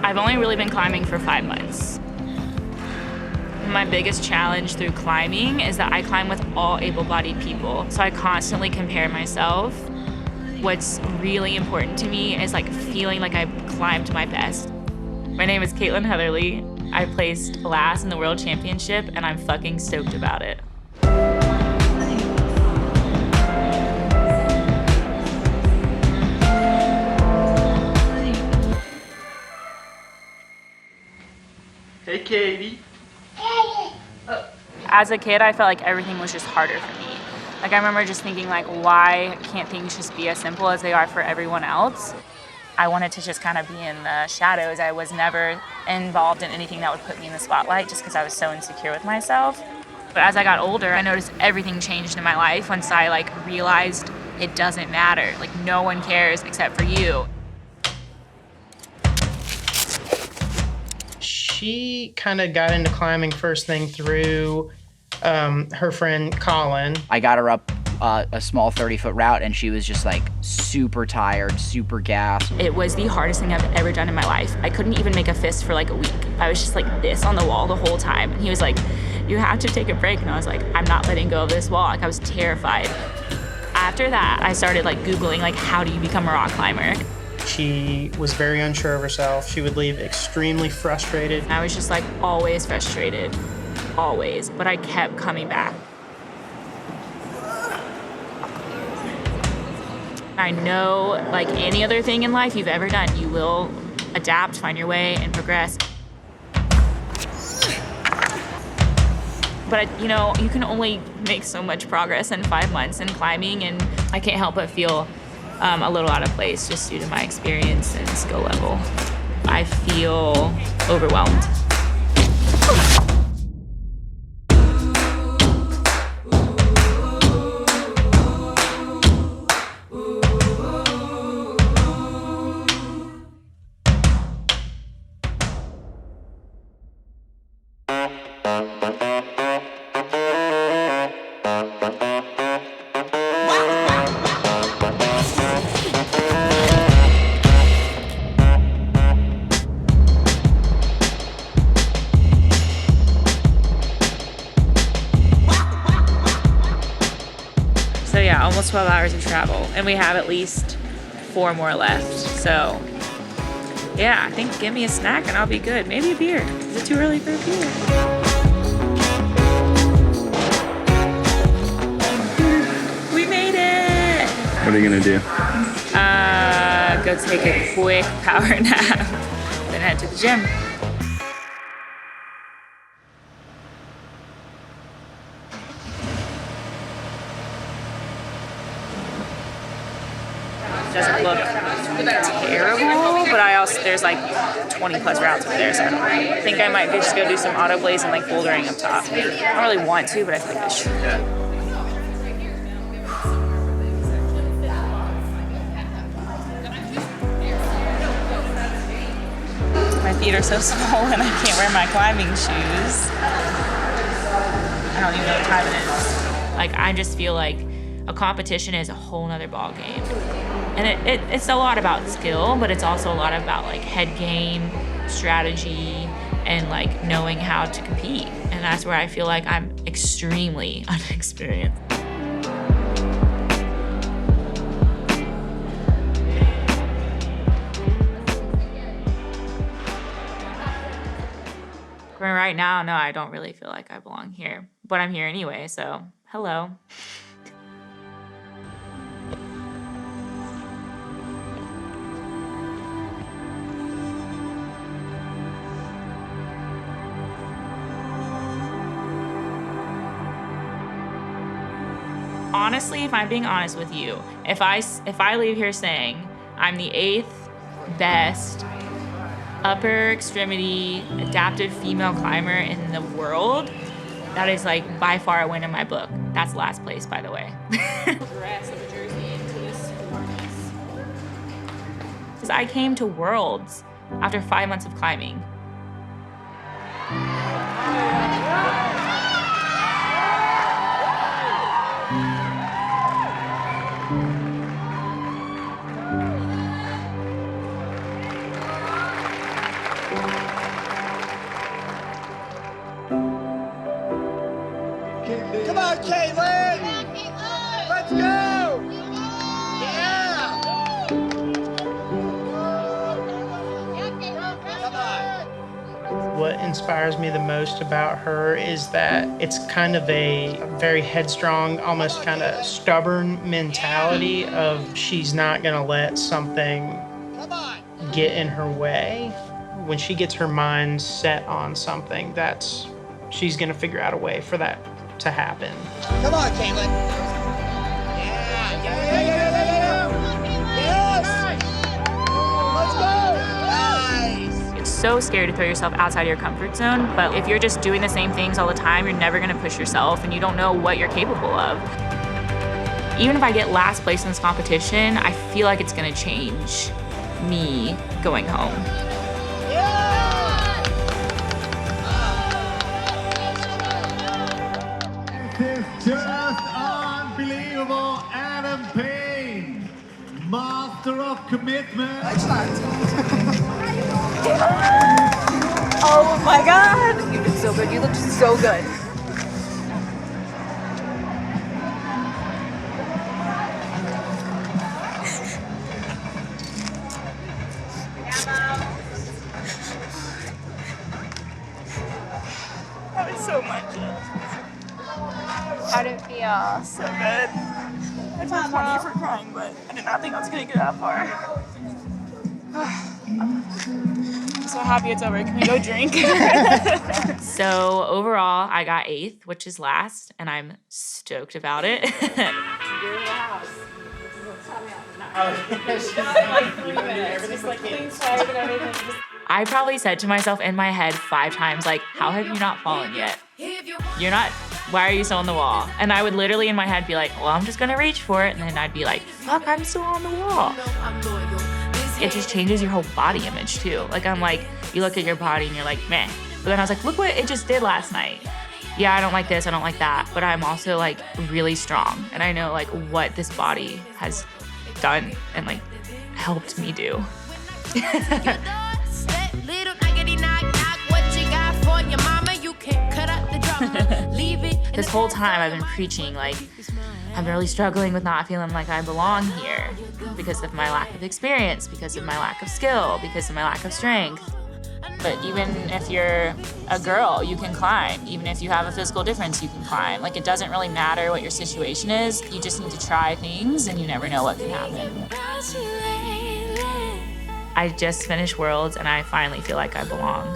I've only really been climbing for 5 months. My biggest challenge through climbing is that I climb with all able-bodied people. So I constantly compare myself. What's really important to me is like feeling like I've climbed my best. My name is Kaitlin Heatherly. I placed last in the World Championship and I'm fucking stoked about it. Hey, Katie. As a kid, I felt like everything was just harder for me. Like I remember just thinking like, why can't things just be as simple as they are for everyone else? I wanted to just kind of be in the shadows. I was never involved in anything that would put me in the spotlight just because I was so insecure with myself. But as I got older, I noticed everything changed in my life once I like realized it doesn't matter. Like no one cares except for you. She kind of got into climbing first thing through her friend Colin. I got her up a small 30-foot route and she was just like super tired, super gassed. It was the hardest thing I've ever done in my life. I couldn't even make a fist for like a week. I was just like this on the wall the whole time. And he was like, you have to take a break. And I was like, I'm not letting go of this wall. Like I was terrified. After that, I started like Googling like, how do you become a rock climber? She was very unsure of herself. She would leave extremely frustrated. I was just like always frustrated, always, but I kept coming back. I know, like any other thing in life you've ever done, you will adapt, find your way, and progress. But you know, you can only make so much progress in 5 months in climbing, and I can't help but feel a little out of place just due to my experience and skill level. I feel overwhelmed. So yeah, almost 12 hours of travel, and we have at least 4 more left. So yeah, I think give me a snack and I'll be good. Maybe a beer. Is it too early for a beer? We made it! What are you gonna do? Go take a quick power nap, then head to the gym. Doesn't look terrible, but there's like 20 plus routes over there, so I think I might just go do some auto blaze and like bouldering up top. I don't really want to, but I feel like I should. My feet are so small and I can't wear my climbing shoes. I don't even know what time it is. Like I just feel like a competition is a whole nother ball game. And it's a lot about skill, but it's also a lot about like head game, strategy, and like knowing how to compete. And that's where I feel like I'm extremely inexperienced. Right now, no, I don't really feel like I belong here, but I'm here anyway, so hello. Honestly, if I'm being honest with you, if I leave here saying I'm the 8th best upper extremity adaptive female climber in the world, that is like by far a win in my book. That's last place, by the way. Dress of a jersey into this harness. Because I came to Worlds after 5 months of climbing. inspires me the most about her is that it's kind of a very headstrong, almost kind of stubborn mentality of she's not gonna let something get in her way. When she gets her mind set on something, she's gonna figure out a way for that to happen. Come on, Kaitlin. It's so scary to throw yourself outside of your comfort zone, but if you're just doing the same things all the time, you're never gonna push yourself and you don't know what you're capable of. Even if I get last place in this competition, I feel like it's gonna change me going home. This is just unbelievable. Adam Payne, master of commitment. Oh my God! You did so good. You looked so good. That was so much. How did it feel? So good. I felt funny for crying, but I did not think I was gonna get that far. I'm so happy it's over. Can we go drink? So overall, I got 8th, which is last, and I'm stoked about it. I probably said to myself in my head 5 times, like, how have you not fallen yet? You're not, why are you still on the wall? And I would literally in my head be like, well, I'm just gonna reach for it. And then I'd be like, fuck, I'm still on the wall. It just changes your whole body image too. Like, I'm like, you look at your body and you're like, meh. But then I was like, look what it just did last night. Yeah, I don't like this, I don't like that, but I'm also like really strong. And I know like what this body has done and like helped me do. This whole time I've been preaching like, I'm really struggling with not feeling like I belong here because of my lack of experience, because of my lack of skill, because of my lack of strength. But even if you're a girl, you can climb. Even if you have a physical difference, you can climb. Like, it doesn't really matter what your situation is. You just need to try things and you never know what can happen. I just finished Worlds and I finally feel like I belong.